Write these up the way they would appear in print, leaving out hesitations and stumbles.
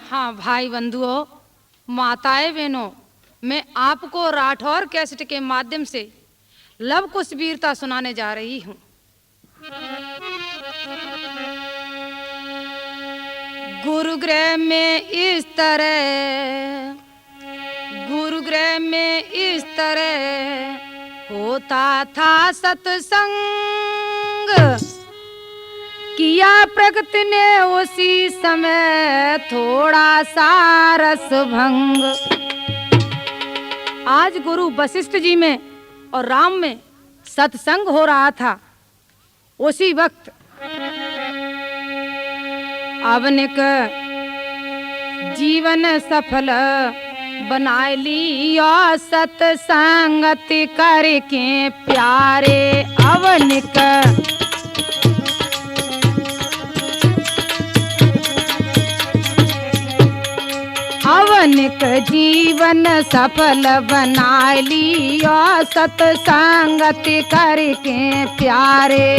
हाँ भाई बंधुओं, माताएं बहनों, मैं आपको राठौर कैसेट के माध्यम से लव कुश वीरता सुनाने जा रही हूँ। गुरुगृह में इस तरह, गुरुगृह में इस तरह होता था सत्संग, किया प्रगति ने उसी समय थोड़ा सा रस भंग। आज गुरु वशिष्ठ जी में और राम में सत्संग हो रहा था। उसी वक्त अवनिक जीवन सफल बनाए लिया सत्संगति करके प्यारे। अवनिक अवनिक जीवन सफल बना लिया सत्संगति करके प्यारे।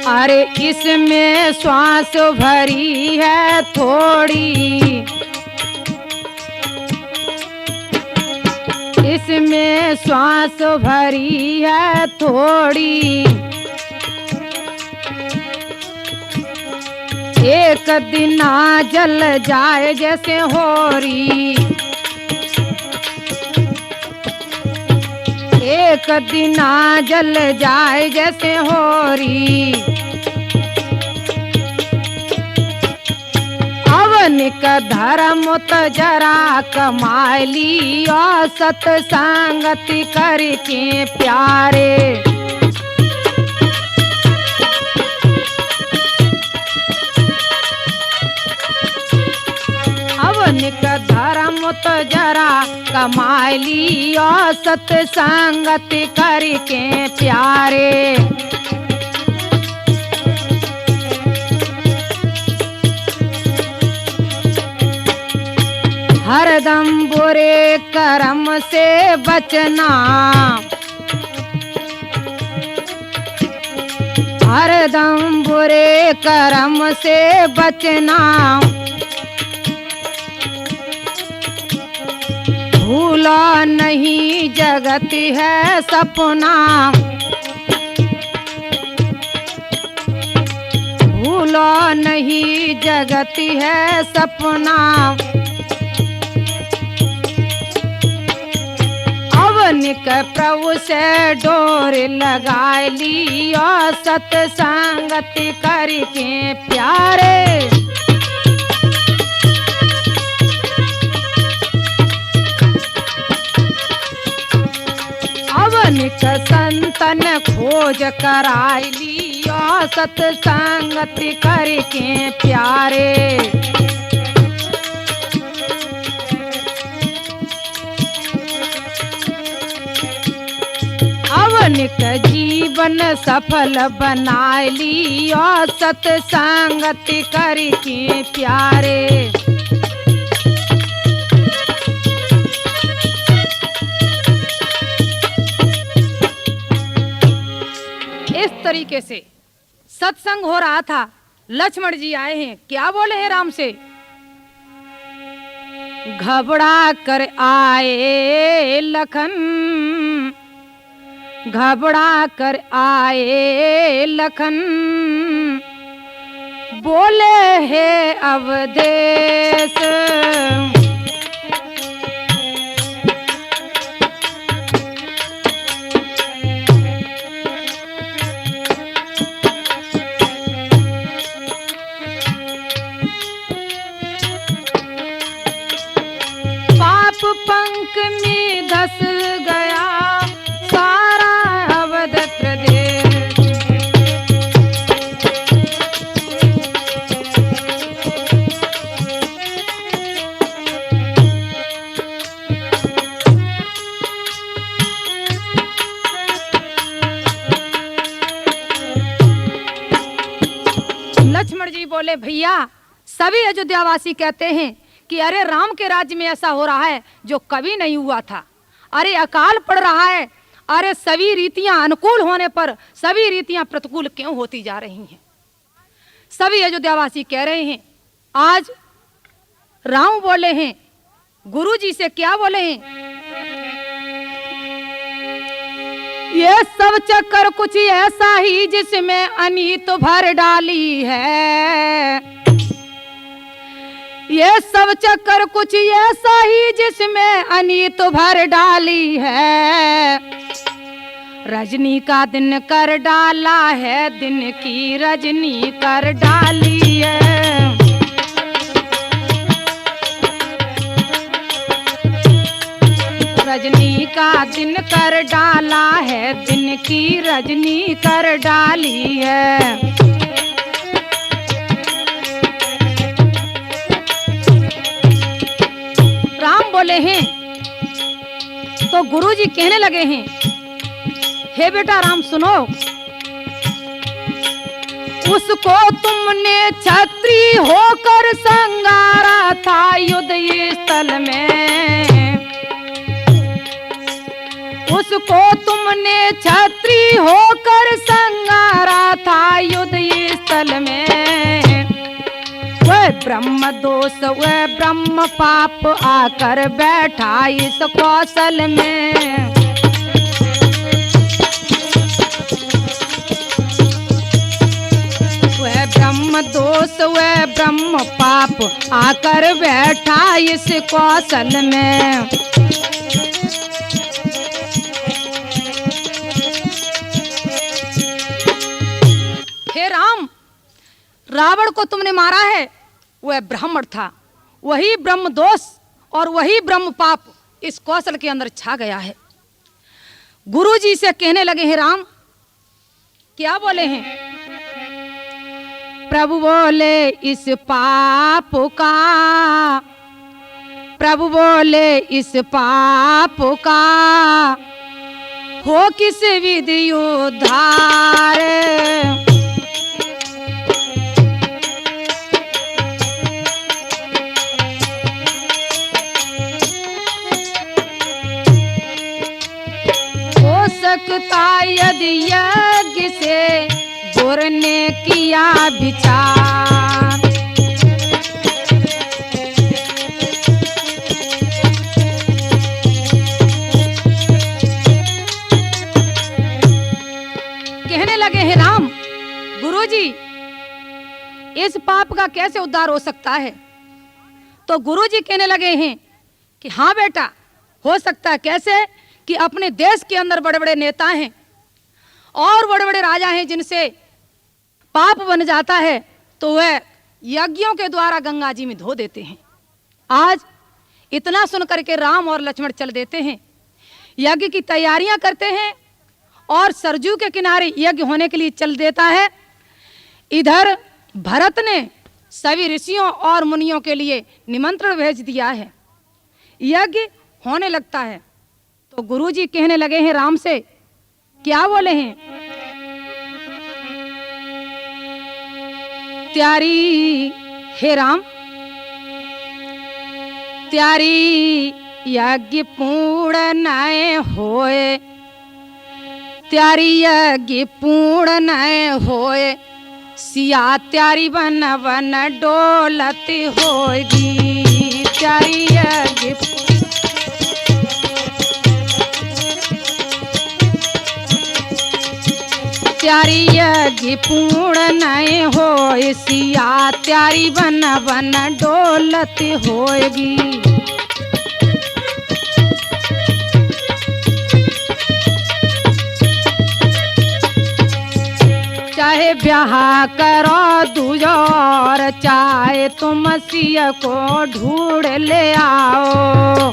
अरे इसमें श्वास भरी है थोड़ी, इसमें श्वास भरी है थोड़ी, एक दिन ना जल जाए जैसे होरी, एक दिन ना जल जाए जैसे होरी। अवनिक धर्म तो जरा कमाई लिया सत्संगति करके प्यारे। अवनिक धर्म तो जरा कमाई लिया सत्संगति करके प्यारे। हरदम बुरे कर्म से बचना, हरदम बुरे कर्म से बचना, भूला नहीं जगत है सपना, भूला नहीं जगत है सपना। अवनिक प्रभु से डोर लगा लिया सत्संगति करके प्यारे। अवनिक संतन खोज कराई लिया सत्संगति करके प्यारे। अवनिक जीवन सफल बना लिया सत्संगति करके प्यारे। इस तरीके से सत्संग हो रहा था। लक्ष्मण जी आए हैं, क्या बोले हैं राम से? घबरा कर आए लखन, घबरा कर आए लखन, बोले है अवदेश। पाप पंख में धस गया सारा अवध प्रदेश। लक्ष्मण जी बोले, भैया सभी अयोध्यावासी कहते हैं कि अरे राम के राज्य में ऐसा हो रहा है जो कभी नहीं हुआ था। अरे अकाल पड़ रहा है, अरे सभी रीतियां अनुकूल होने पर सभी रीतियां प्रतिकूल क्यों होती जा रही हैं? सभी अयोध्यावासी कह रहे हैं। आज राम बोले हैं गुरु जी से, क्या बोले हैं? ये सब चक्कर कुछ ऐसा ही जिसमें अनीत भर डाली है। ये सब चक्कर कुछ ऐसा ही जिसमें अनीत भर डाली है। रजनी का दिन कर डाला है, दिन की रजनी कर डाली है। रजनी का दिन कर डाला है, दिन की रजनी कर डाली है। राम बोले हैं तो गुरुजी कहने लगे हैं, हे बेटा राम सुनो, उसको तुमने छत्री होकर संगारा था युद्ध स्थल में। उसको तुमने छत्री होकर संगारा था युद्ध स्थल में। वह ब्रह्म दोष वह ब्रह्म पाप आकर बैठा इस कौशल में। वह ब्रह्म दोष वह ब्रह्म पाप आकर बैठा इस कौशल में। हे राम, रावण को तुमने मारा है, वह ब्राह्मण था, वही ब्रह्म दोष और वही ब्रह्म पाप इस कौशल के अंदर छा गया है। गुरु जी से कहने लगे हैं राम, क्या बोले हैं? प्रभु बोले इस पाप का, प्रभु बोले इस पाप का हो किस विधि उद्धार। सकता यदि यज्ञ से गुरु ने किया विचार। कहने लगे हैं राम, गुरुजी इस पाप का कैसे उद्धार हो सकता है? तो गुरुजी कहने लगे हैं कि हाँ बेटा, हो सकता है। कैसे? कि अपने देश के अंदर बड़े बड़े नेता हैं और बड़े बड़े राजा हैं जिनसे पाप बन जाता है तो वह यज्ञों के द्वारा गंगा जी में धो देते हैं। आज इतना सुन करके राम और लक्ष्मण चल देते हैं, यज्ञ की तैयारियां करते हैं और सरजू के किनारे यज्ञ होने के लिए चल देता है। इधर भरत ने सभी ऋषियों और मुनियों के लिए निमंत्रण भेज दिया है, यज्ञ होने लगता है। तो गुरुजी कहने लगे हैं राम से, क्या बोले हैं? त्यारी हे राम, त्यारी यज्ञ पूर्ण नय होए, त्यारी यज्ञ पूर्ण नय होए, सिया त्यारी बन बन डोलत होगी। त्यारी यज्ञ त्यारी यज्ञ पूर्ण नय होए, सिया त्यारी बन बन डोलत होगी। चाहे ब्याह करो दूजोर, चाहे तुम सिया को ढूंढ ले आओ।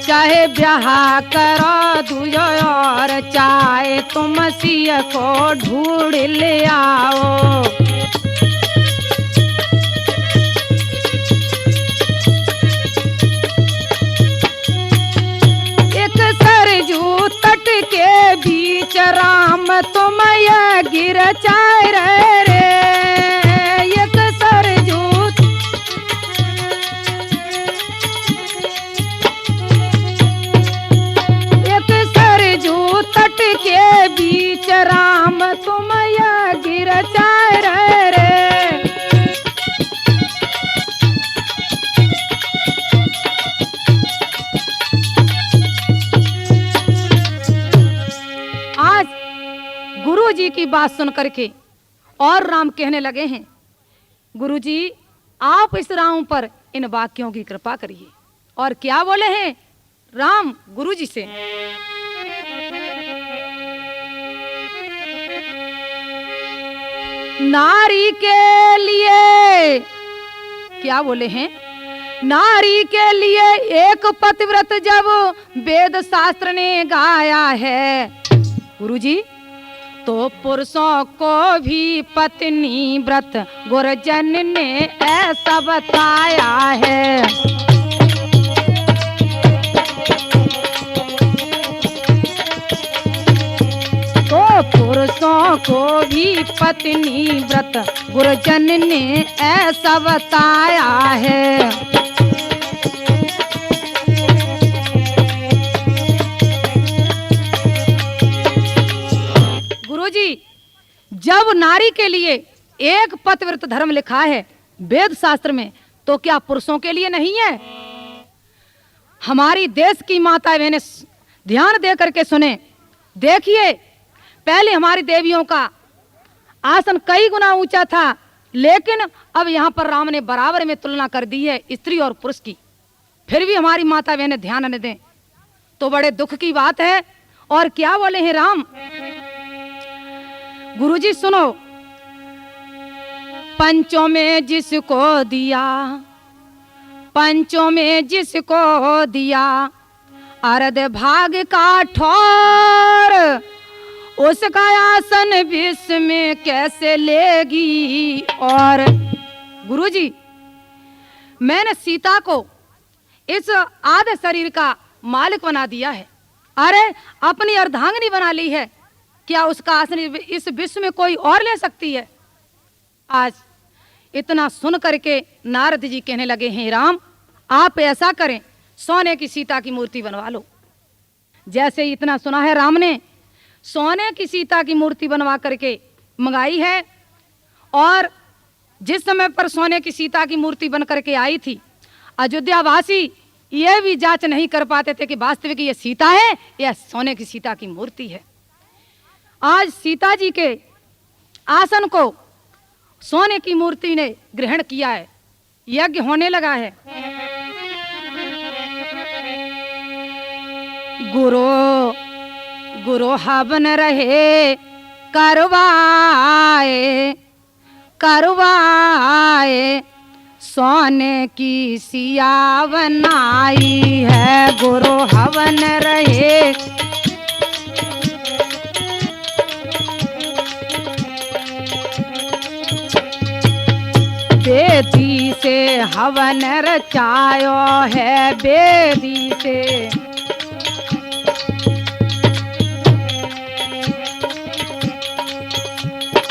चाहे ब्याह करो दूजो और चाहे तुम सिया को ढूंढ ले आओ। एक सरजू तट के बीच राम तुम यज्ञ रचाए रे। एक सरजू गुरुजी की बात सुन करके और राम कहने लगे हैं, गुरुजी आप इस राम पर इन वाक्यों की कृपा करिए। और क्या बोले हैं राम गुरुजी से, नारी के लिए, क्या बोले हैं, नारी के लिए एक पतिव्रत जब वेद शास्त्र ने गाया है गुरुजी, तो पुरुषों को भी पत्नी व्रत गुरुजन ने ऐसा बताया है। तो पुरुषों को भी पत्नी व्रत गुरुजन ने ऐसा बताया है। गुरुजी जब नारी के लिए एक पतिव्रत धर्म लिखा है वेद शास्त्र में, तो क्या पुरुषों के लिए नहीं है? हमारी देश की माता बहनें ध्यान दे करके सुने। देखिए पहले हमारी देवियों का आसन कई गुना ऊंचा था, लेकिन अब यहाँ पर राम ने बराबर में तुलना कर दी है स्त्री और पुरुष की। फिर भी हमारी माता बहनें ध्यान न दें तो बड़े दुख की बात है। और क्या बोले हैं राम, गुरुजी सुनो, पंचों में जिसको दिया, पंचों में जिसको दिया अर्ध भाग का ठोर, उसका आसन विश्व में कैसे लेगी। और गुरुजी मैंने सीता को इस आधे शरीर का मालिक बना दिया है, अरे अपनी अर्धांगिनी बना ली है, क्या उसका आसन इस विश्व में कोई और ले सकती है? आज इतना सुन करके नारद जी कहने लगे हैं, राम आप ऐसा करें, सोने की सीता की मूर्ति बनवा लो। जैसे इतना सुना है राम ने, सोने की सीता की मूर्ति बनवा करके मंगाई है। और जिस समय पर सोने की सीता की मूर्ति बन करके आई थी, अयोध्यावासी ये भी जांच नहीं कर पाते थे कि वास्तविक ये सीता है या सोने की सीता की मूर्ति है। आज सीता जी के आसन को सोने की मूर्ति ने ग्रहण किया है, यज्ञ होने लगा है। गुरु गुरु हवन रहे करवाए, करवाए सोने की सिया बनाई है, गुरु हवन रहे। बेदी से हवन रचायो है, बेदी से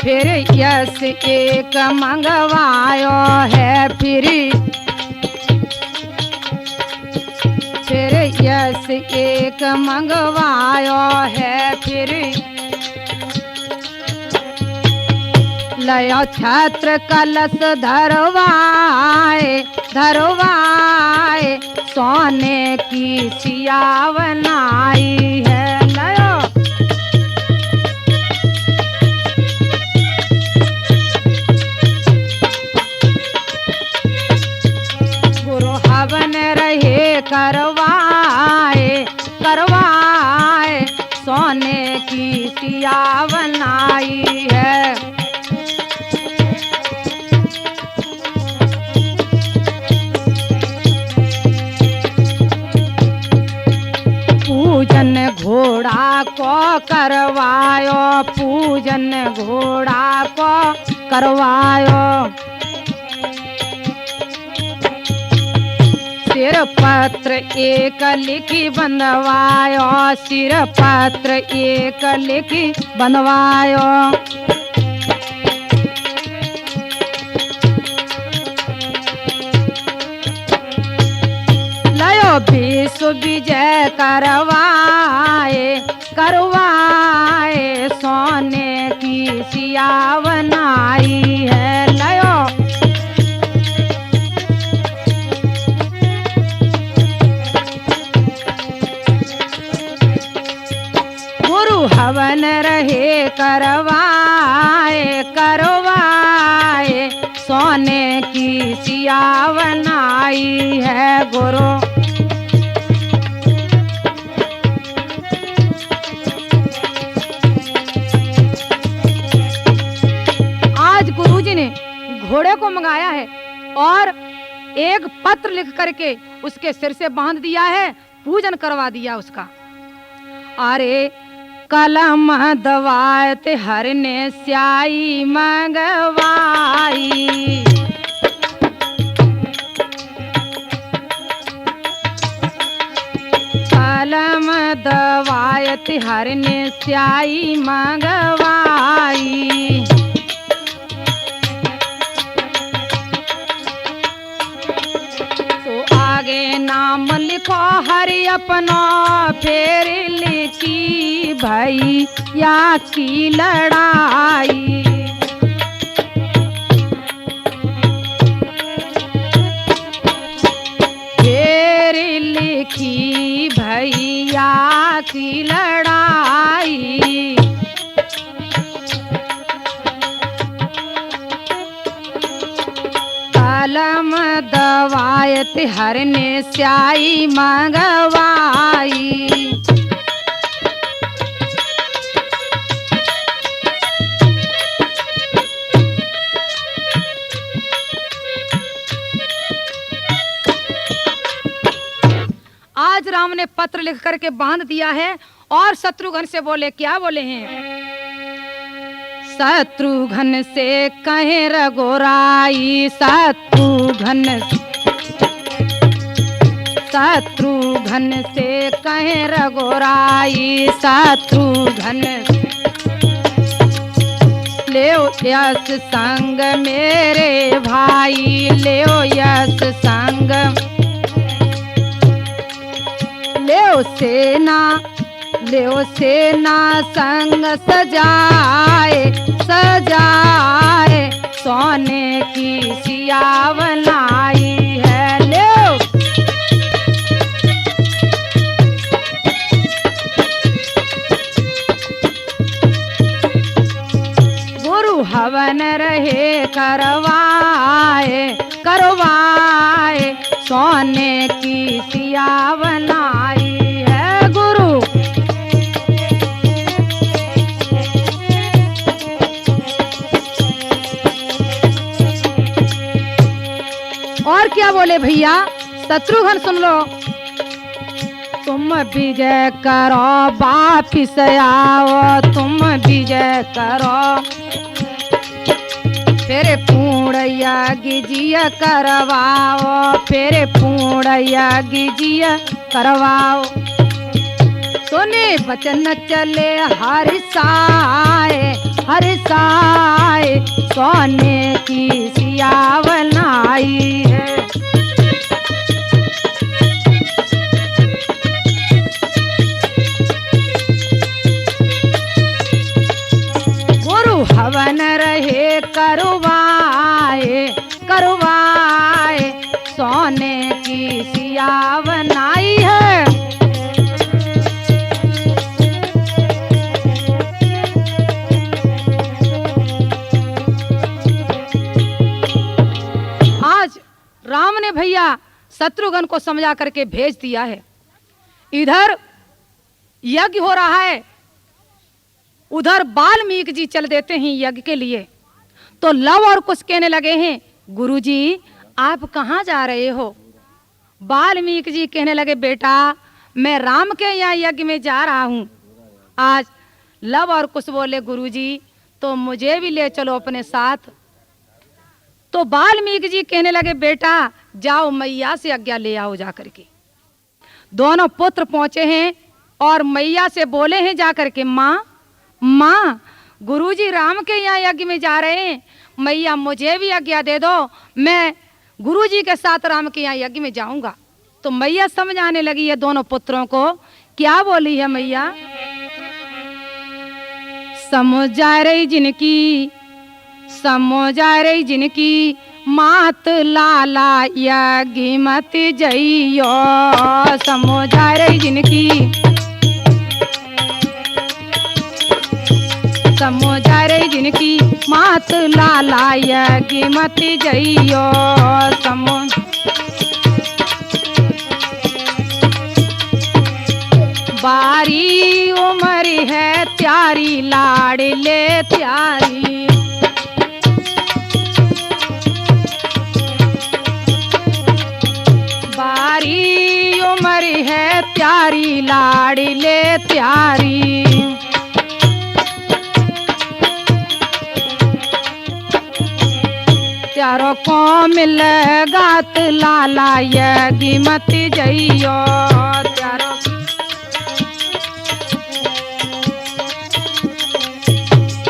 फिर यश एक मंगवायो है, फिर यश एक मंगवायो है, फिर लयो छत्र कलश धरवाए, धरवाए सोने की सिया बनाई है। लयो हवन रहे करवाए, करवाए सोने की सिया बनाई है। पूजन घोड़ा को करवायो, पूजन घोड़ा को करवायो, सिर पत्र एक लिखी बनवायो, सिर पत्र एक लिखी बनवायो। लयो विश्व विजय करवाए, करवाए सोने की सिया बनाई है। लयो हवन रहे करवाए करवाए, सोने की सिया बनाई है गुरु। आज गुरुजी ने घोड़े को मंगाया है और एक पत्र लिख करके उसके सिर से बांध दिया है, पूजन करवा दिया उसका। अरे कलम दवात हर ने स्याई मंगवाई, कलम दवात हर ने स्याई मंगवाई। आगे नाम लिखो हरि अपना, फिर लिखी भैया की लड़ाई। फिर लिखी भैया की लड़ाई। कलम दवायत हर ने स्याई मंगवाई। आज राम ने पत्र लिख करके बांध दिया है और शत्रुघ्न से बोले, क्या बोले हैं? शत्रुघ्न से कहे रघुराई, शत्रुघ्न से कहे रघुराई, शत्रुघ्न लेओ यश संग मेरे भाई, लेओ यश संग, लेओ सेना संग सजाए सजाए, सोने की सिया बनाई है। लेओ गुरु हवन रहे करवाए करवाए, सोने की सिया बनाई है गुरु। और क्या बोले भैया? शत्रुघ्न सुन लो, तुम विजय करो वापिस आओ, तुम विजय करो, फिर पूर्ण यज्ञ करवाओ, फिर पूर्ण यज्ञ करवाओ। सुने वचन चले हर्षाए हर्षाए, सोने की सिया बनाई है। गुरु हवन रहे करवाए करवाए, सोने की सिया बनाई है। राम ने भैया शत्रुघ्न को समझा करके भेज दिया है। इधर यज्ञ हो रहा है, उधर वाल्मीकि जी चल देते हैं यज्ञ के लिए। तो लव और कुछ कहने लगे हैं, गुरुजी आप कहाँ जा रहे हो? वाल्मीकि जी कहने लगे, बेटा मैं राम के यहाँ यज्ञ में जा रहा हूँ। आज लव और कुछ बोले, गुरुजी तो मुझे भी ले चलो अपने साथ। तो वाल्मीकि जी कहने लगे, बेटा जाओ मैया से आज्ञा ले आओ जा करके। दोनों पुत्र पहुंचे हैं और मैया से बोले हैं जा करके, माँ माँ गुरुजी राम के यहाँ यज्ञ में जा रहे हैं, मैया मुझे भी आज्ञा दे दो, मैं गुरुजी के साथ राम के यहाँ यज्ञ में जाऊंगा। तो मैया समझाने लगी है दोनों पुत्रों को। क्या बोली है मैया? समझा रही जिनकी मात लाला यज्ञ मत जइयो, समझा रही जिनकी समझा रे जिनकी मात लाला यज्ञ मत जइयो समझ बारी उम्र है त्यारी लाड़ ले त्यारी बारी उम्र है त्यारी लाड़ ले त्यारी त्यारो को मिल गात लाला यज्ञ मत जइयो त्यारो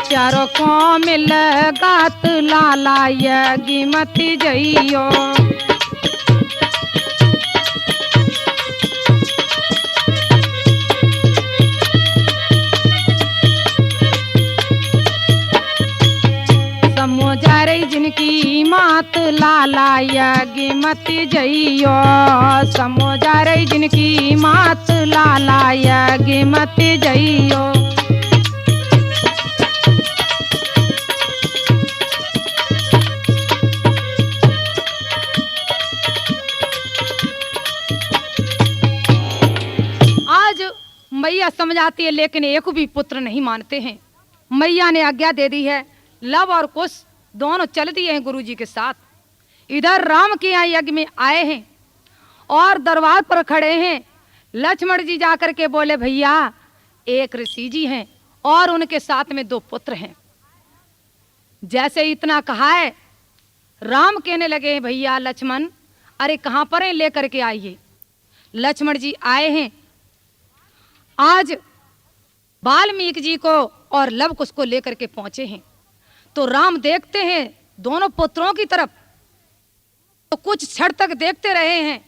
त्यारो को मिल गात लाला यज्ञ मत जइयो समझा रे जिनकी मात लाला यज्ञ मत जइयो समझा रे जिनकी मात लाला यज्ञ मत जइयो आज मैया समझाती है लेकिन एक भी पुत्र नहीं मानते हैं। मैया ने आज्ञा दे दी है, लव और कुश दोनों चल दिए हैं गुरुजी के साथ। इधर राम के यहाँ यज्ञ में आए हैं और दरबार पर खड़े हैं। लक्ष्मण जी जाकर के बोले भैया एक ऋषि जी हैं और उनके साथ में 2 पुत्र हैं। जैसे इतना कहा है राम कहने लगे भैया लक्ष्मण अरे कहाँ पर हैं लेकर के आइए। लक्ष्मण जी आए हैं आज वाल्मीकि जी को और लव कुश को लेकर के पहुंचे हैं। तो राम देखते हैं दोनों पुत्रों की तरफ तो कुछ क्षण तक देखते रहे हैं।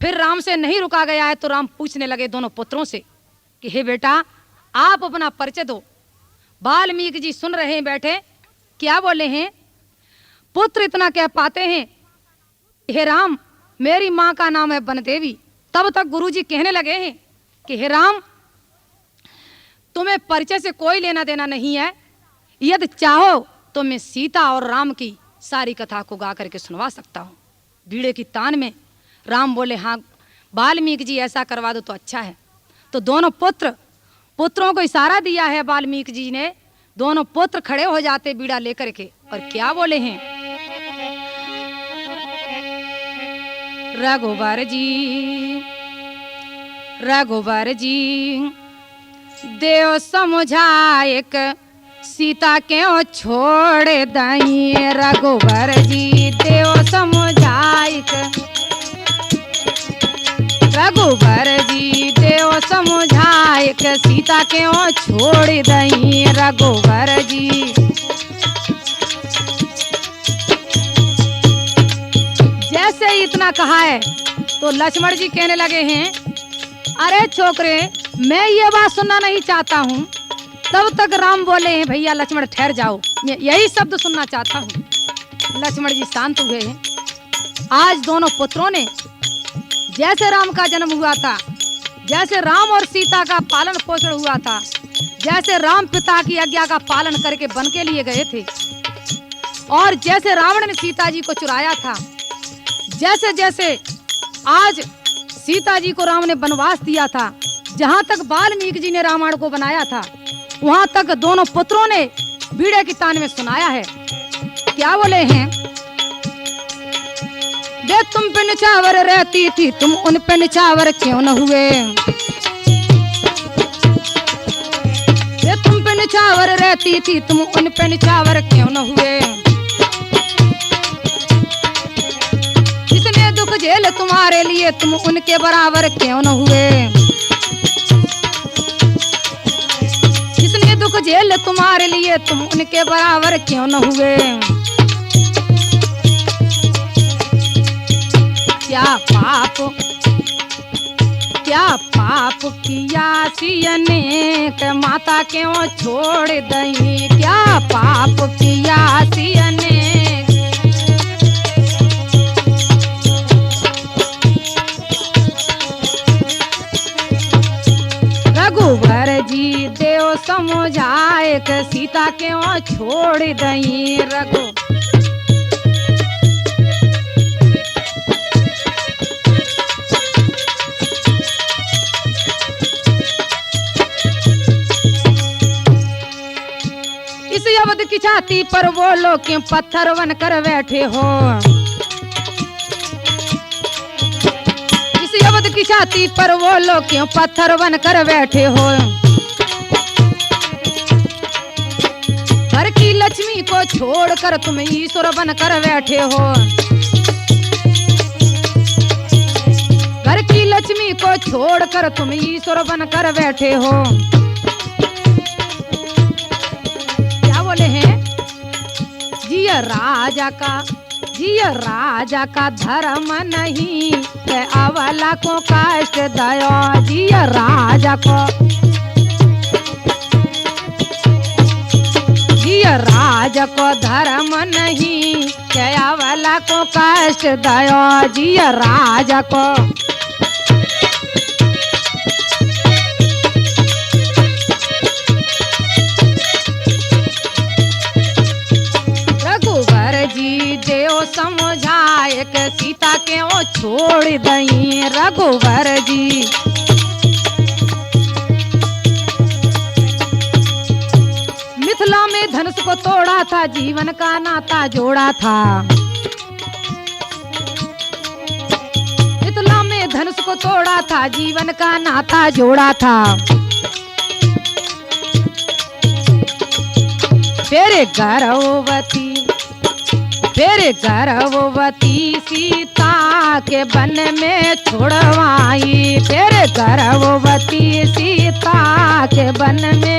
फिर राम से नहीं रुका गया है तो राम पूछने लगे दोनों पुत्रों से कि हे बेटा आप अपना परिचय दो। वाल्मीकि जी सुन रहे हैं बैठे, क्या बोले हैं? पुत्र इतना कह पाते हैं हे राम मेरी माँ का नाम है बनदेवी। तब तक गुरुजी कहने लगे हैं कि हे राम तुम्हें परिचय से कोई लेना देना नहीं है, यदि चाहो तो मैं सीता और राम की सारी कथा को गा करके सुनवा सकता हूँ। बीड़े की तान में राम बोले हाँ वाल्मीकि जी ऐसा करवा दो तो अच्छा है। तो दोनों पुत्रों को इशारा दिया है वाल्मीकि जी ने। दोनों पुत्र खड़े हो जाते बीड़ा लेकर के और क्या बोले हैं? रघुवर जी देव समझाएक सीता क्यों छोड़ दई। रघुवर जी देव समझाएक रघुवर जी देव समझाएक सीता क्यों छोड़ दई। रघुवर जी जैसे इतना कहा है तो लक्ष्मण जी कहने लगे हैं अरे छोकरे मैं ये बात सुनना नहीं चाहता हूँ। तब तक राम बोले हैं भैया लक्ष्मण ठहर जाओ, मैं यही शब्द सुनना चाहता हूँ। लक्ष्मण जी शांत हुए हैं। आज दोनों पुत्रों ने जैसे राम का जन्म हुआ था, जैसे राम और सीता का पालन पोषण हुआ था, जैसे राम पिता की आज्ञा का पालन करके वन के लिए गए थे और जैसे रावण ने सीता जी को चुराया था, जैसे जैसे आज सीता जी को राम ने वनवास दिया था, जहां तक वाल्मीकि जी ने रामायण को बनाया था वहां तक दोनों पुत्रों ने बीड़े की तान में सुनाया है। क्या बोले हैं? दे तुम पे निछावर रहती थी तुम उन पे निछावर क्यों न हुए। दे तुम पे निछावर रहती थी तुम उन पे निछावर क्यों न हुए। जिसने दुख झेल तुम्हारे लिए तुम उनके बराबर क्यों न हुए। जिसने दुख झेल तुम्हारे लिए तुम उनके बराबर क्यों न हुए। क्या पाप किया सियने के माता क्यों छोड़ दई। क्या पाप किया सियने रघुवर जी देव समझाए सीता सीता के ओ छोड़ दई रघु। इस अवध की छाती पर वो लोग क्यों पत्थर बन कर बैठे हो। इस अवध की छाती पर वो लोग क्यों पत्थर बन कर बैठे हो। घर की लक्ष्मी को छोड़कर तुम ईश्वर बन कर बैठे हो। घर की लक्ष्मी को छोड़कर तुम ईश्वर बन कर बैठे हो। बोले हैं जिया राजा का धर्म नहीं है अवला को कष्ट दया। जिया राजा को धर्म नहीं है अवला को कष्ट दया। जिया राजा को समझाए के सीता के ओ छोड़ दई रघुवर जी। मिथिला में धनुष को तोड़ा था, जीवन का नाता जोड़ा था। मिथिला में धनुष को तोड़ा था, जीवन का नाता जोड़ा था। फिर गर्भवती सीता के वन में छुड़वाई। फिर गर्भवती सीता के वन में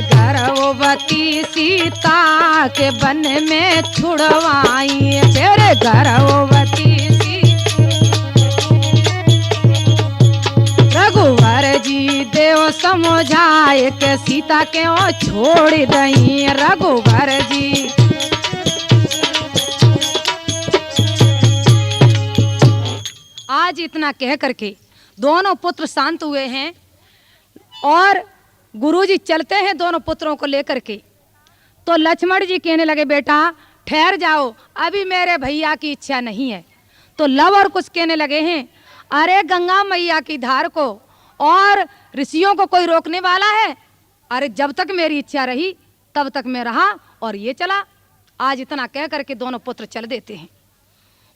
गर्भवती सीता के वन में छुड़वाई। फिर गर्भवती रघुवर जी देव समझाए के सीता के ओ छोड़ दई रघुवर जी। आज इतना कह करके दोनों पुत्र शांत हुए हैं और गुरुजी चलते हैं दोनों पुत्रों को लेकर के। तो लक्ष्मण जी कहने लगे बेटा ठहर जाओ, अभी मेरे भैया की इच्छा नहीं है। तो लव और कुछ कहने लगे हैं अरे गंगा मैया की धार को और ऋषियों को कोई रोकने वाला है। अरे जब तक मेरी इच्छा रही तब तक मैं रहा और ये चला। आज इतना कह करके दोनों पुत्र चल देते हैं।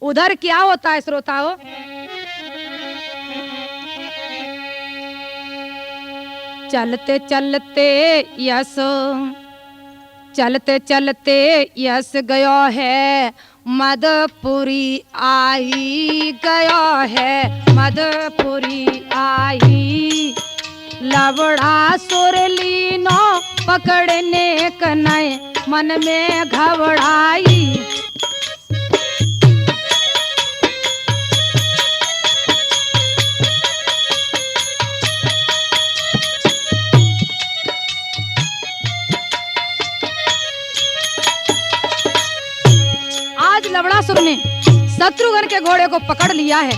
उधर क्या होता है श्रोताओ, चलते चलते यश गयो है मदपुरी आई। गयो है मदपुरी आई। लवड़ा सुरलीनो पकड़ने कनय मन में घबराई। लवड़ासुर ने शत्रुघ्न के घोड़े को पकड़ लिया है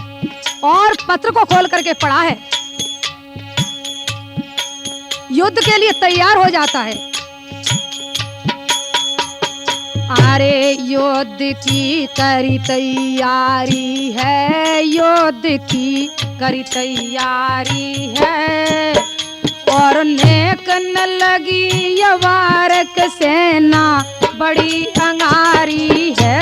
और पत्र को खोल करके पढ़ा है। युद्ध के लिए तैयार हो जाता है। अरे युद्ध की करी तैयारी है, युद्ध की करी तैयारी है। और नेकन लगी यवारक सेना बड़ी अंगारी है।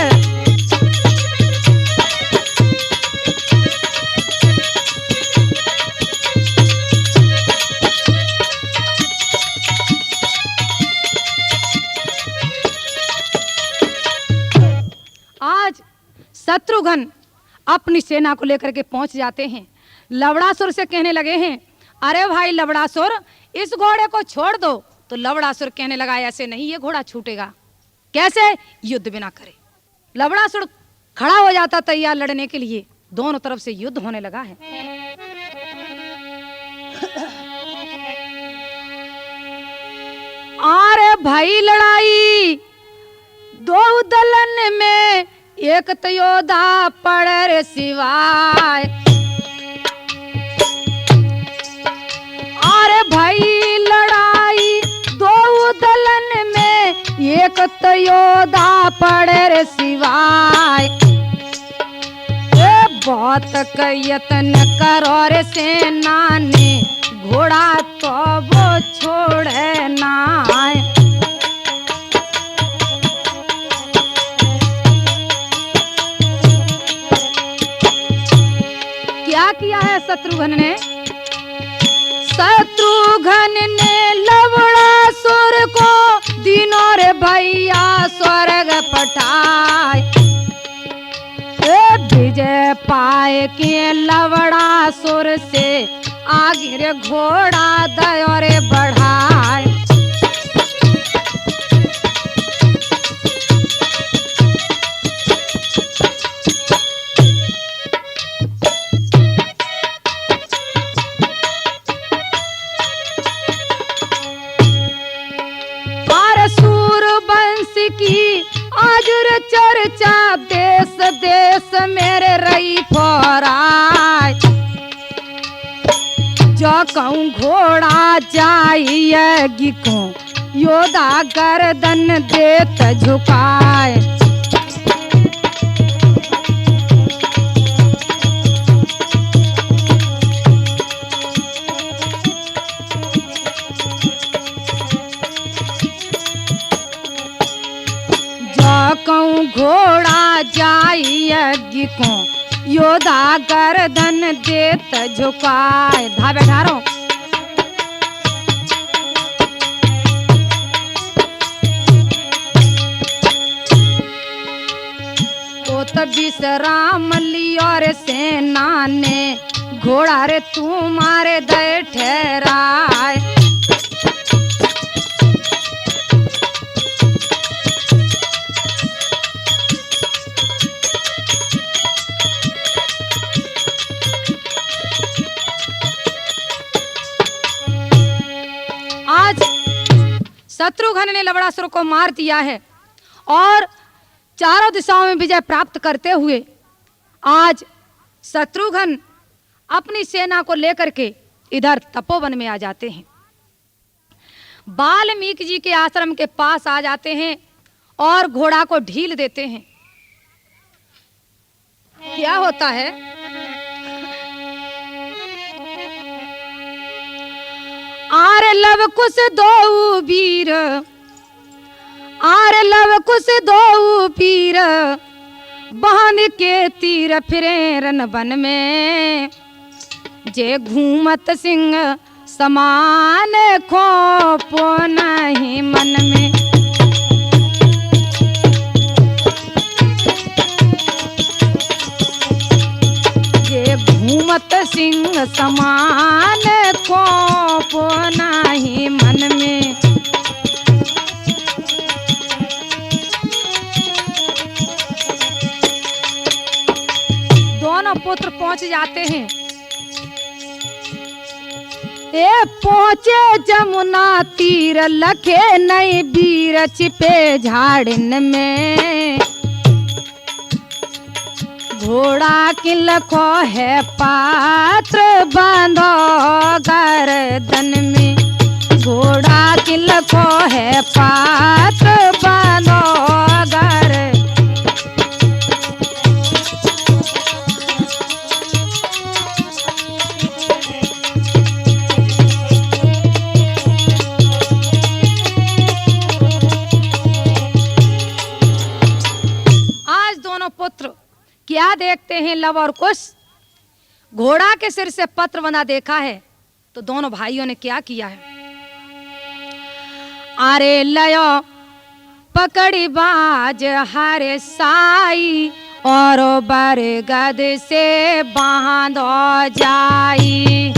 आज शत्रुघ्न अपनी सेना को लेकर के पहुंच जाते हैं। लवड़ासुर से कहने लगे हैं अरे भाई लवड़ासुर इस घोड़े को छोड़ दो। तो लवड़ासुर कहने लगा ऐसे नहीं, ये घोड़ा छूटेगा। कैसे? युद्ध बिना करे। लवड़ासुर खड़ा हो जाता तैयार लड़ने के लिए। दोनों तरफ से युद्ध होने लगा है। अरे भाई लड़ाई दो दलन में एक तो योद्धा पड़े रे सिवाय। अरे भाई लड़ाई दो दलन में एक तो योद्धा पड़े रे सिवाय। ए बहुत यत्न करो रे सेना ने घोड़ा तो वो छोड़े ना। क्या किया है शत्रुघ्न ने? शत्रुघ्न ने लवणासुर को दिनों रे भैया स्वर्ग पठाए। विजय पाए के लवणासुर से आगे रे घोड़ा दयो रे बढ़ाए। की आजुर चर्चा देश देश मेरे रही फराय। जो कहूँ घोड़ा जाइएगी को योद्धा गर्दन देत झुकाए। कहूँ घोड़ा जाइएगी को योद्धा गर्दन देत झुकाए। धाबे ठारो ओ तो विश्राम लियो रे सेना ने घोड़ा रे तुम्हारे दे ठहराए। शत्रुघ्न ने लवणासुर को मार दिया है और चारों दिशाओं में विजय प्राप्त करते हुए आज शत्रुघ्न अपनी सेना को लेकर के इधर तपोवन में आ जाते हैं। वाल्मीकि जी के आश्रम के पास आ जाते हैं और घोड़ा को ढील देते हैं। क्या होता है? आर लव कुश दो वीर, आर लव कुश दो पीर बांध के तीर फिरे रन बन में। जे घूमत सिंह समान खोपो नहीं मन में। जे घूमत सिंह समान खोपो नहीं मन में। दोनों पुत्र पहुंच जाते हैं। ए पहुंचे जमुना तीर लखे नई वीर छिपे झाड़िन में। घोड़ा की लखो है पात्र बांधो गर्दन में। घोड़ा की लखो है पात्र बांधो गर्दन। पुत्र क्या देखते हैं? लव और कुश घोड़ा के सिर से पत्र बंधा देखा है तो दोनों भाइयों ने क्या किया है? अरे लयो पकड़ी बाज हरे साई और बरगद से बांधो जाई।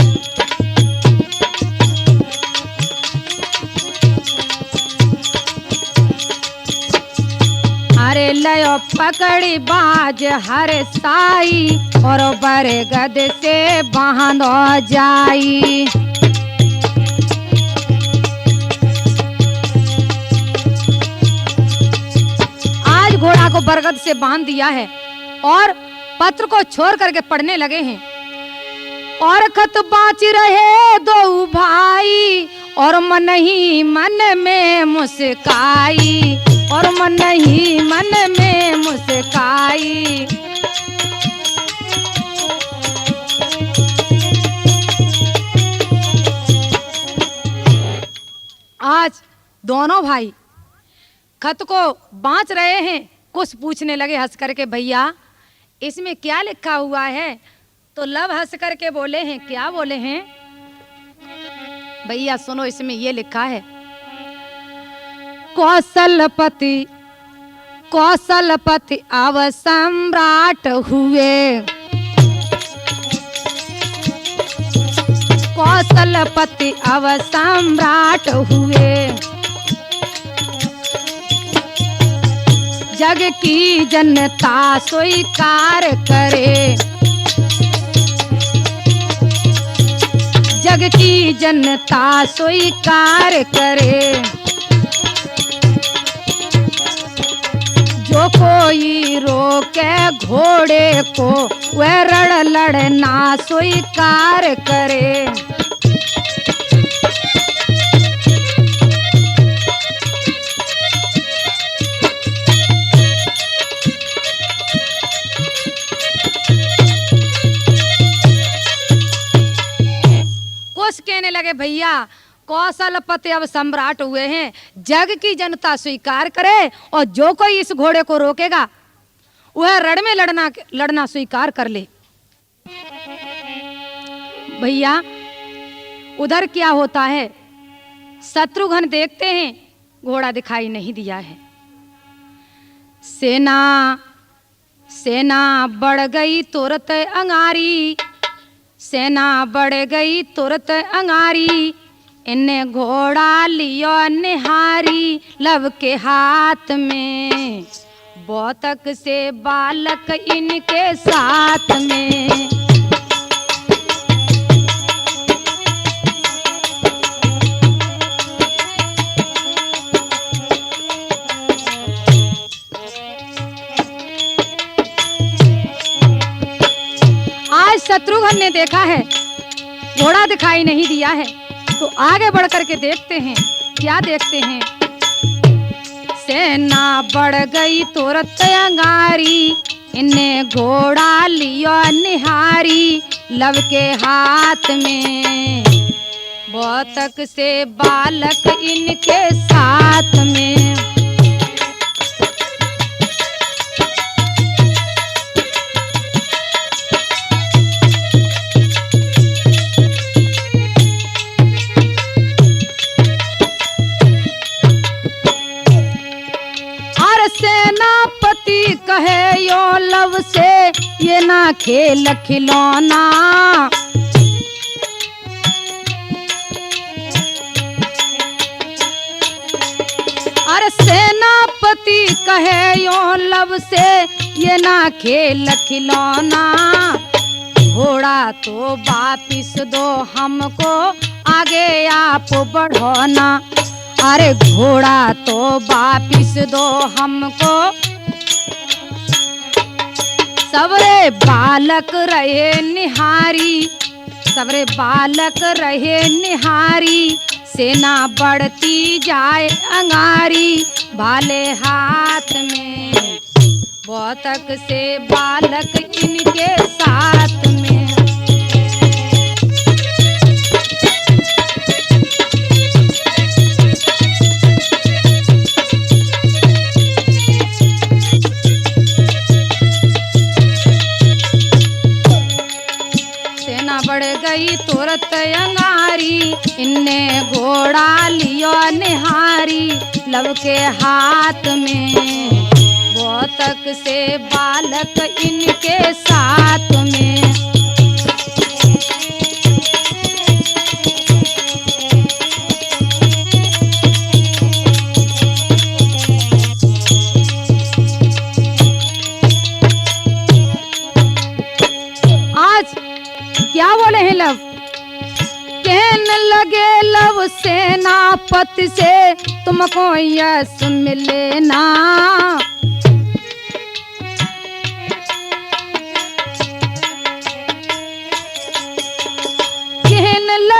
अरे लयो पकड़ी बाज हर साई और बरगद से बांधो जाई। को बरगद से बांध दिया है और पत्र को छोड़ करके पढ़ने लगे हैं। और खत बाँच रहे दो भाई और मन ही मन में मुस्काई, और मन ही मन में मुस्काई। आज दोनों भाई खत को बाँच रहे हैं। कुछ पूछने लगे हंस करके, भैया इसमें क्या लिखा हुआ है? तो लव हंस करके बोले हैं, क्या बोले हैं? भैया सुनो, इसमें ये लिखा है, कौशलपति कौशलपति अब सम्राट हुए, कौशलपति अब सम्राट हुए। जग की जनता स्वीकार करे, जग की जनता स्वीकार करे। जो कोई रोके घोड़े को वह रण लड़ना स्वीकार करे। कुछ कहने लगे, भैया कौशलपति अब सम्राट हुए हैं, जग की जनता स्वीकार करे और जो कोई इस घोड़े को रोकेगा वह रण में लड़ना स्वीकार कर ले। भैया उधर क्या होता है? शत्रुघ्न देखते हैं, घोड़ा दिखाई नहीं दिया है। सेना सेना बढ़ गई तुरंत अंगारी, सेना बढ़ गई तुरंत अंगारी। इन्ने घोड़ा लियो निहारी लव के हाथ में, बौतक से बालक इनके साथ में। आज शत्रुघ्न ने देखा है घोड़ा दिखाई नहीं दिया है, तो आगे बढ़ करके देखते हैं, क्या देखते हैं? सेना बढ़ गई तुरंत अंगारी, इन्हें घोड़ा लियो निहारी लव के हाथ में, बौतक से बालक इनके साथ में। सेनापति कहे यो लव से ये ना खेल खिलौना, अरे सेनापति कहे यो लव से ये ना खेल खिलौना। घोड़ा तो वापिस दो हमको, आगे आप बढ़ोना। अरे घोड़ा तो वापिस दो हमको, सबरे बालक रहे निहारी, सबरे बालक रहे निहारी। सेना बढ़ती जाए अंगारी भाले हाथ में, बौतक से बालक इनके साथ में। बढ़ गई तुरंत अंगारी, इन्ने घोड़ा लियो निहारी लव के हाथ में, बौतक से बालक इनके साथ में। आज क्या बोले हैं लव? कहने लगे लव सेनापति से तुमको यश मिले ना,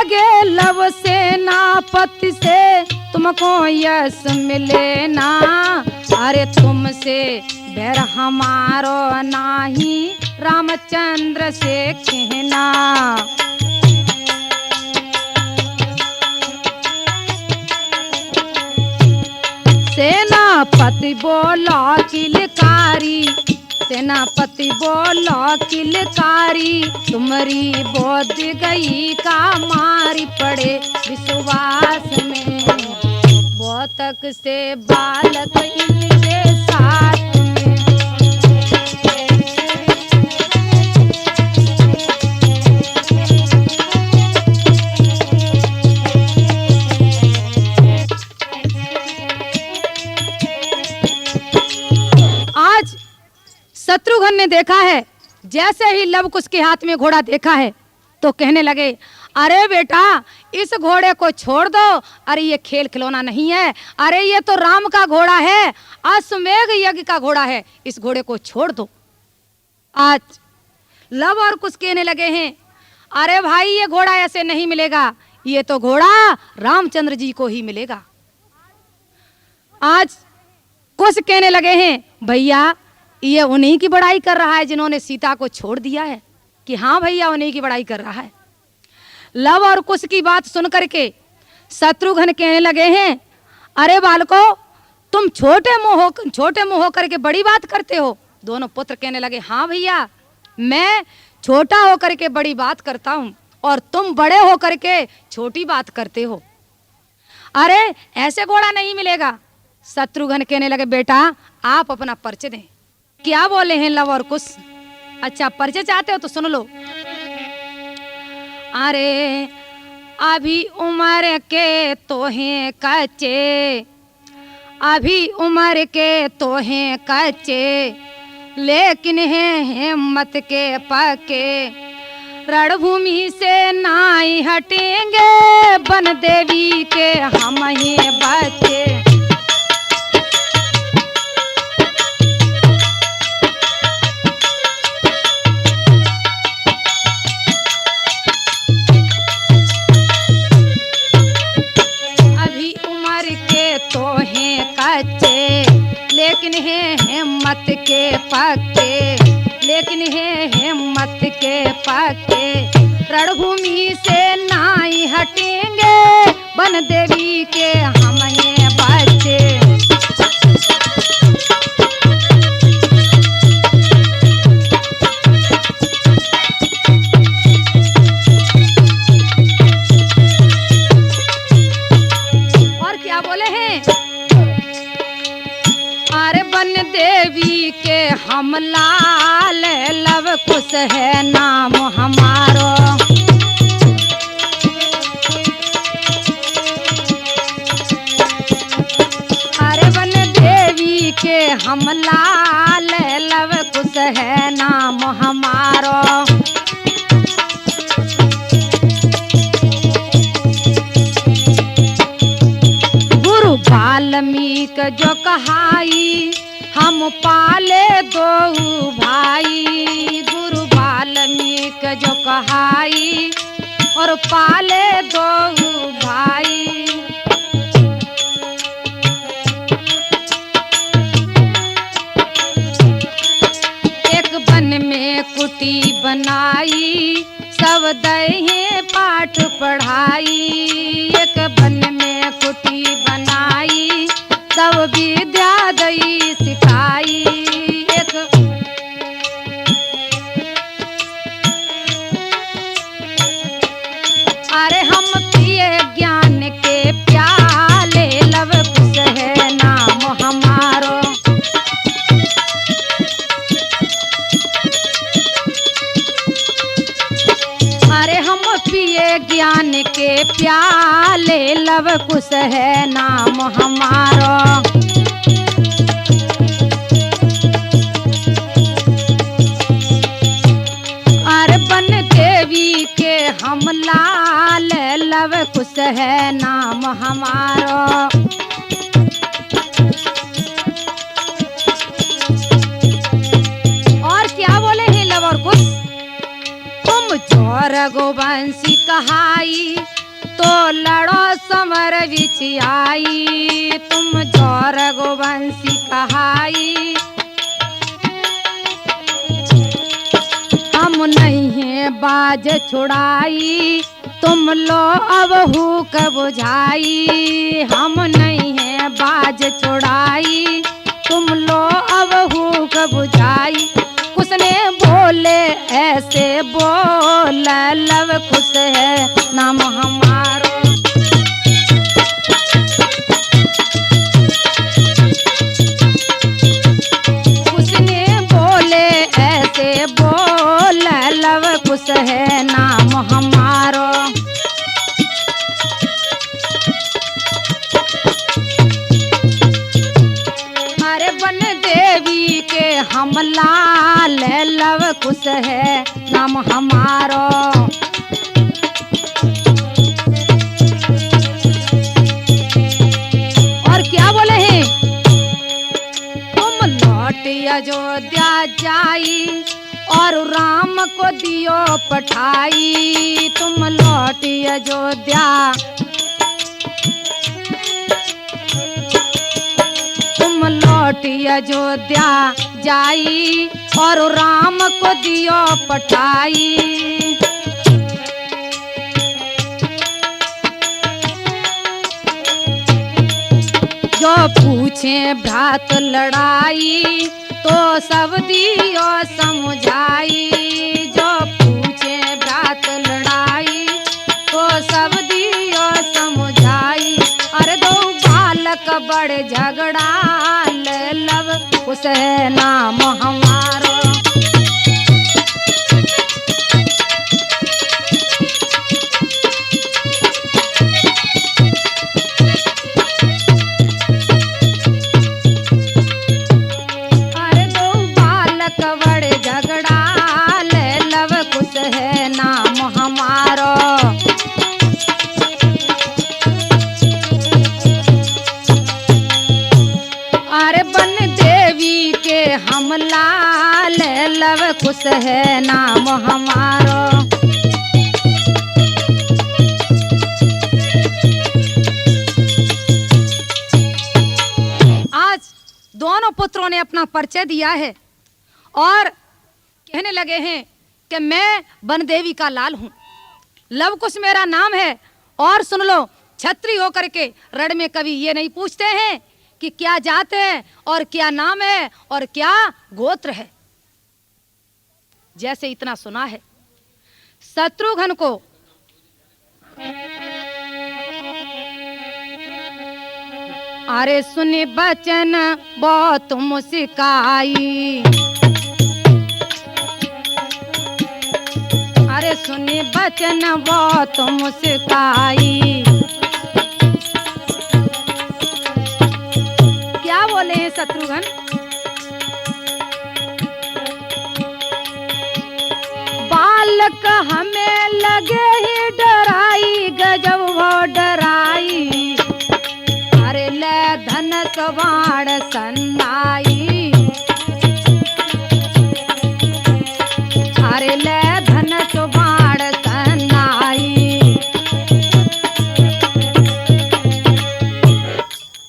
लगे लव सेनापति से तुमको यश मिले ना। अरे तुमसे बैर हमारो नाही रामचंद्र से कहना। सेनापति बोलो किलकारी, सेनापति बोलो किलकारी, तुम्हारी बोध गई का मारी पड़े विश्वास में। बौतक से बालक इनके साथ में। आज शत्रुघ्न ने देखा है, जैसे ही लव कुश के हाथ में घोड़ा देखा है तो कहने लगे, अरे बेटा इस घोड़े को छोड़ दो। अरे ये खेल खिलौना नहीं है, अरे ये तो राम का घोड़ा है, अश्वमेध यज्ञ का घोड़ा है, इस घोड़े को छोड़ दो। आज लव और कुश कहने लगे हैं, अरे भाई ये घोड़ा ऐसे नहीं मिलेगा, ये तो घोड़ा रामचंद्र जी को ही मिलेगा। आज कुश कहने लगे हैं, भैया ये उन्हीं की बड़ाई कर रहा है जिन्होंने सीता को छोड़ दिया है, कि हाँ भैया उन्हीं की बड़ाई कर रहा है। लव और कुश की बात सुन करके शत्रुघ्न कहने लगे हैं, अरे बालको तुम छोटे मुंह होकर के बड़ी बात करते हो। दोनों पुत्र कहने लगे, हाँ भैया मैं छोटा होकर के बड़ी बात करता हूं और तुम बड़े होकर के छोटी बात करते हो। अरे ऐसे घोड़ा नहीं मिलेगा। शत्रुघ्न कहने लगे, बेटा आप अपना परिचय दें। क्या बोले हैं लव और कुश? अच्छा परिचय चाहते हो तो सुन लो। अरे अभी उम्र के तो हैं कच्चे, अभी उम्र के तो हैं कच्चे, लेकिन हैं हिम्मत के पक्के। रणभूमि से नाई हटेंगे, बन देवी के हम ही बच्चे। लेकिन है हिम्मत के पक्के, लेकिन है हिम्मत के पक्के। रणभूमि से नाई हटेंगे, बन देवी के हम ये बच्चे। और क्या बोले हैं? अरे बन देवी के हम लाल, लव कुश है नाम हमारो। अरे बन देवी के हम लाल, लव कुश है नाम हमारो। गुरु वाल्मीकि जो कहाई, हम पाले दो भाई। गुरु वाल्मीकि जो कहाई, और पाले दो भाई। एक वन में कुटी बनाई, सब दहे पाठ पढ़ाई। एक वन में कुटी बनाई, सब विद्या दई सिखाई। एक अरे हम पिए ज्ञान के प्याले, लव कुश है नाम हमारो। अरे हम पिए ज्ञान के प्याले, लव कुश है नाम हमारो। अरे बन देवी के हम लाल, लव कुश है नाम हमारो। और क्या बोले हैं लव और कुश? तुम जो रघुवंशी कहाई, तो लड़ो समर विच आई। तुम जो रघुवंशी कहाई, हम नहीं है बाज छुड़ाई। तुम लो अब हुक बुझाई, हम नहीं है बाज छुड़ाई। तुम लो अब हुक बुझाई। कुसने बोले ऐसे बोल, लव कुश है नाम हमारो। कुसने बोले ऐसे बोल, लव कुश है नाम हमारो। अरे बन देवी के हम लाल, लव कुश है नाम हमारो। और क्या बोले हैं, तुम लौट अयोध्या जाई, और राम को दियो पठाई। तुम लौट अयोध्या, तुम लौट अयोध्या जाई, और राम को दियो पठाई। जो पूछे भ्रात लड़ाई, तो सब दियो समझाई। जो पूछे भ्रात लड़ाई, तो सब दियो समझाई। अरे दो बालक बड़े झगड़ा, लव कुश है नाम हमारो। अरे दो बालक बड़े झगड़ा, लव कुश है नाम हमारो। अरे बन देवी के हम लाल, लव कुश है नाम हमारो। आज दोनों पुत्रों ने अपना परिचय दिया है और कहने लगे हैं कि मैं बन देवी का लाल हूं, लव कुश मेरा नाम है। और सुन लो, छत्री होकर के रण में कभी ये नहीं पूछते हैं कि क्या जात है और क्या नाम है और क्या गोत्र है। जैसे इतना सुना है, शत्रुघ्न को अरे सुने बचन बहुत मुस्काई, अरे सुने बचन बहुत मुस्काई। क्या बोले हैं शत्रुघ्न, बालक हमें लगे ही डराई, गजब वो डराई। अरे ले धनस बाण सन्नाई, अरे ले धनस बाण सन्नाई।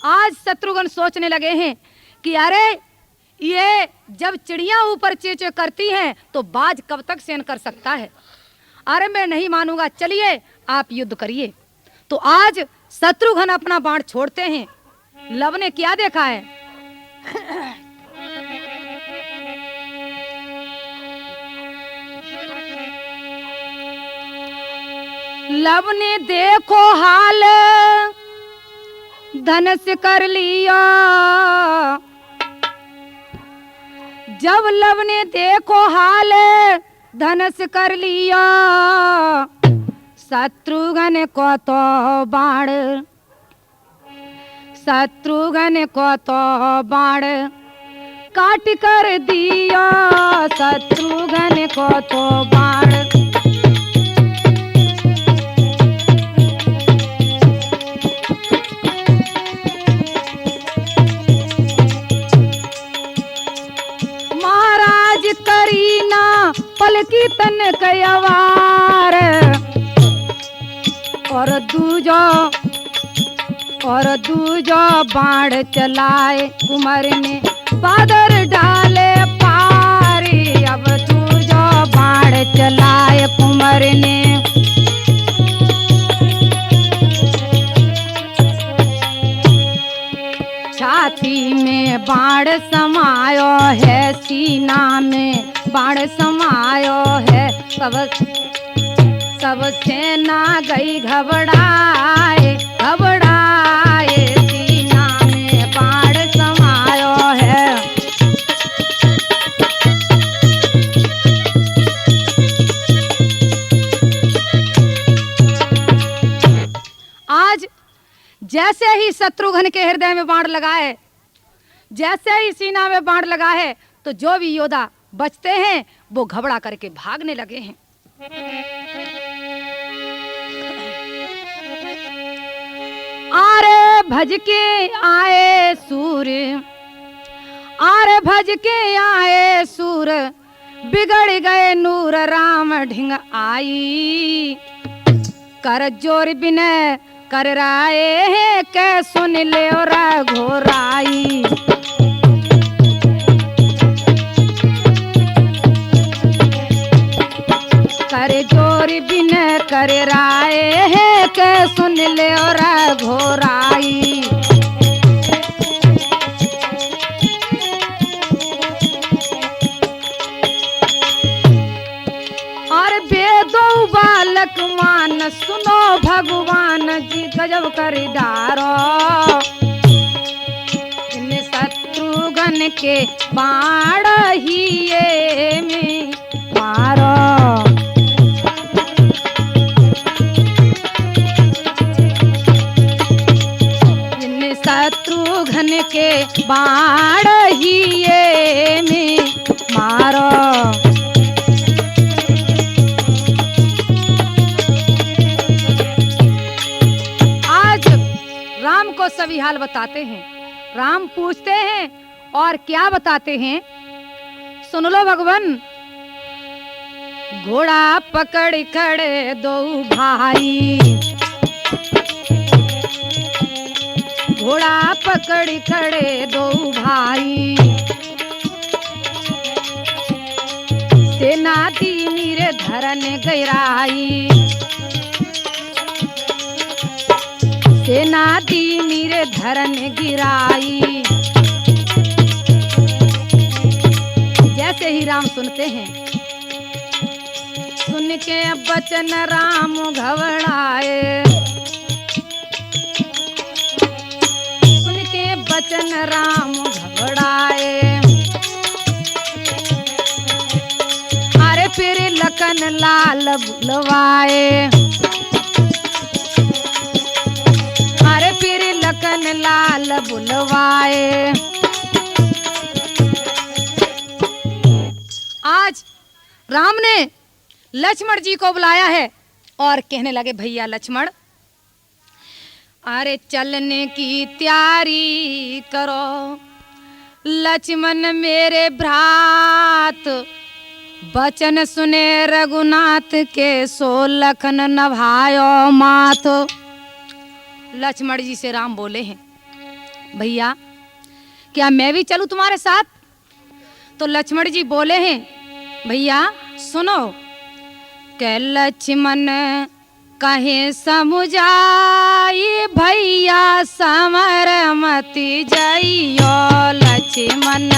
आज शत्रुघ्न सोचने लगे हैं कि अरे ये जब चिड़िया ऊपर चेंचे करती हैं तो बाज कब तक सहन कर सकता है। अरे मैं नहीं मानूंगा, चलिए आप युद्ध करिए। तो आज शत्रुघ्न अपना बाण छोड़ते हैं। लव ने क्या देखा है, लव ने देखो हाल, धनुष कर लिया। जब लव ने देखो हाल, धनुष कर लिया। शत्रुघ्न को तो बाण, शत्रुघ्न को तो बाण काट कर दिया। शत्रुघ्न को तो बाण, महाराज करीना पलकी तन कयवा। और दूजो बाण चलाए कुंवर ने बादर डाले पारी। अब दूजो बाण चलाए कुंवर ने छाती में बाण समायो है, सीना में बाण समायो है। सब सेना गई घबराए घबराए, सीना में बाण समायो है। आज जैसे ही शत्रुघ्न के हृदय में बाण लगा है, जैसे ही सीना में बाण लगा है, तो जो भी योद्धा बचते हैं वो घबरा करके भागने लगे हैं। आरे भज के आए सूर्य, आरे भज के आए सूर, बिगड़ गए नूर राम ढिंग आई। कर जोर बिनय कर राए हैं, के सुन ले और घोराई। कर जोर बिनय कर राए हैं, के सुन ले और घोराई। और बेदो बालक मान सुनो, भगवान जी गजब कर डारो। इन शत्रुघ्न के बाण हिये में मारो। इन शत्रुघ्न के बाण हिये में मारो। राम को सभी हाल बताते हैं। राम पूछते हैं और क्या बताते हैं, सुन लो भगवान। घोड़ा पकड़ खड़े दो भाई, घोड़ा पकड़ खड़े दो भाई। सेना दी मेरे धरन गहराई, सेना दी मेरे धरन गिराई। जैसे ही राम सुनते हैं, सुन के बचन राम घबराए, सुन के बचन राम घबराए। अरे फिर लखन लाल बुलवाए, लखन लाल बुलवाए। आज राम ने लक्ष्मण जी को बुलाया है और कहने लगे, भैया लक्ष्मण, अरे चलने की तैयारी करो। लक्ष्मण मेरे भ्रात, बचन सुने रघुनाथ के, सो लखन नभायो माथ। लक्ष्मण जी से राम बोले हैं, भैया क्या मैं भी चलूं तुम्हारे साथ? तो लक्ष्मण जी बोले हैं, भैया सुनो। के लक्ष्मण कहे समुझाई, भैया समर मति जाइयो। लक्ष्मण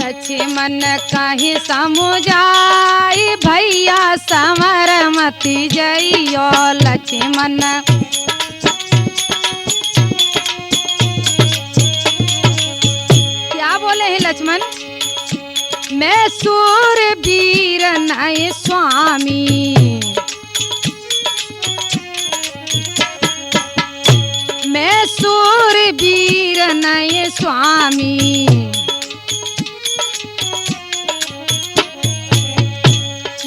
लक्ष्मण कहीं समुझाई, भैया समर मति जाइयो। लक्ष्मण क्या बोले हैं लक्ष्मण? मैं सूरवीर नय स्वामी, मैं सूरवीर नय स्वामी।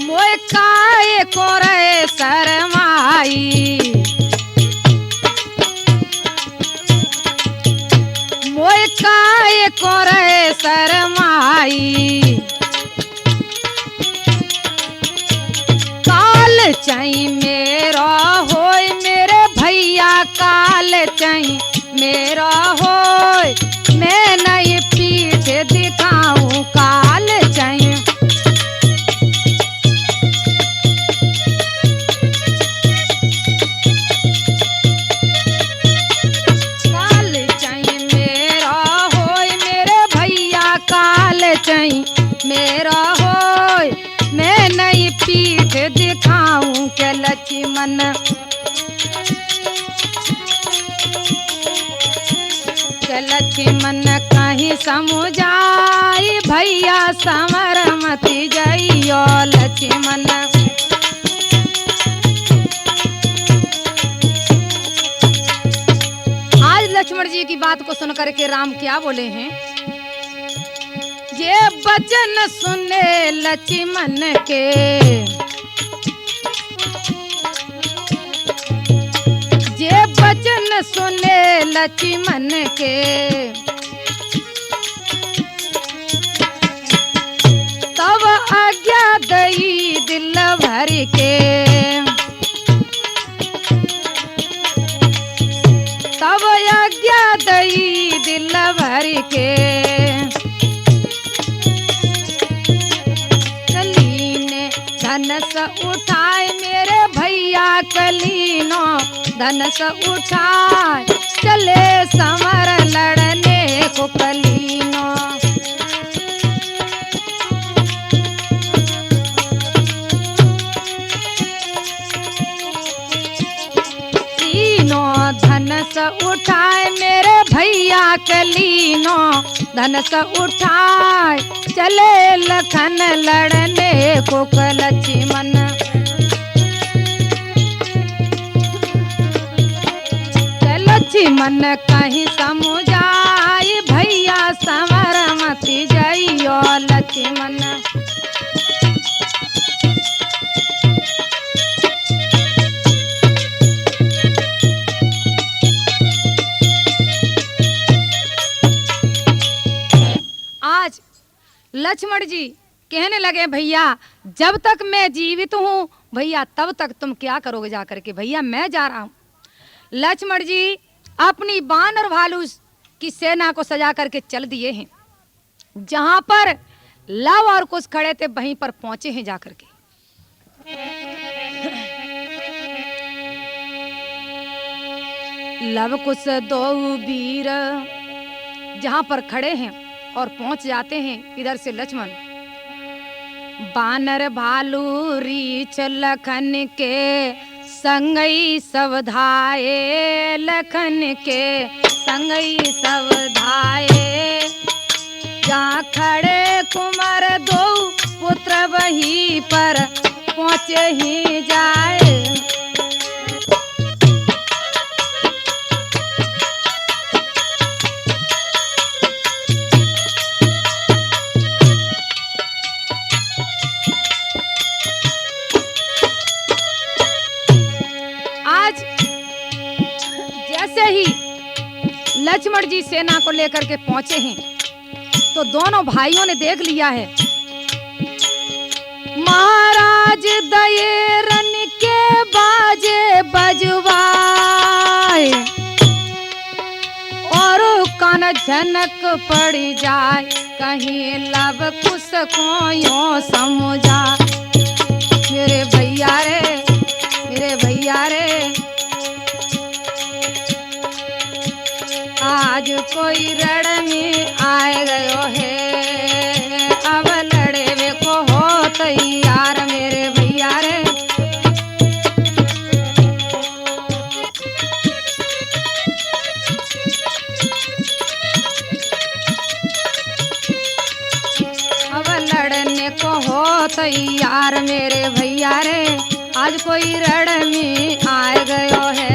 मोय काय कोरे शरमाई, मोय काय कोरे शरमाई। मेरा होय, मैं नहीं पीठ दिखाऊं काल चाहिए। काल चाहिए मेरा होय, मेरे भैया काल चाहिए मेरा होय, मैं नहीं पीठ दिखाऊं के लक्ष्मण। लक्ष्मण कहीं समुझाई भैया समर मति जइयो लक्ष्मण। आज लक्ष्मण जी की बात को सुनकर के राम क्या बोले हैं, ये वचन सुने लक्ष्मण के, ये वचन सुने लक्ष्मण के, तब आज्ञा दई दिल भर के, तब आज्ञा दई दिल भर के। कलीने धनस उठाए मेरे भैया कलीनो धनस उठाए, चले समर लड़ने को कलीनो। तीनों धनस उठाए मेरे भैया कलीनो धनस उठाए, चले लखन लड़ने को लक्ष्मण। लक्ष्मण कहीं समुझाई भैया समर मति जइयो लक्ष्मण। आज लक्ष्मण जी कहने लगे भैया जब तक मैं जीवित हूँ भैया तब तक तुम क्या करोगे जाकर के, भैया मैं जा रहा हूँ। लक्ष्मण जी अपनी बाण और भालू की सेना को सजा करके चल दिए हैं। जहां पर लव और कुश खड़े थे वहीं पर पहुंचे हैं जाकर के। लव कुश दो वीर जहां पर खड़े हैं और पहुंच जाते हैं इधर से लक्ष्मण। बानर भालू रीछ लखन के संगई सब धाये, लखन के संगई सब धाये। जहाँ खड़े कुमार दो पुत्र वहीं पर पहुँचे ही जाए। जैसे ही लक्ष्मण जी सेना को लेकर के पहुंचे हैं तो दोनों भाइयों ने देख लिया है महाराज दयेरन के बाजे बजवाए और कान झनक पड़ जाए, कहीं लव कुश को यूं समझा। मेरे भैया रे, मेरे भैया रे, आज कोई रण में आए गयो है, अब लड़े वे को हो तैयार मेरे भैया रे। अब लड़ने को हो तैयार मेरे भैया रे, आज कोई रण में आए गयो है।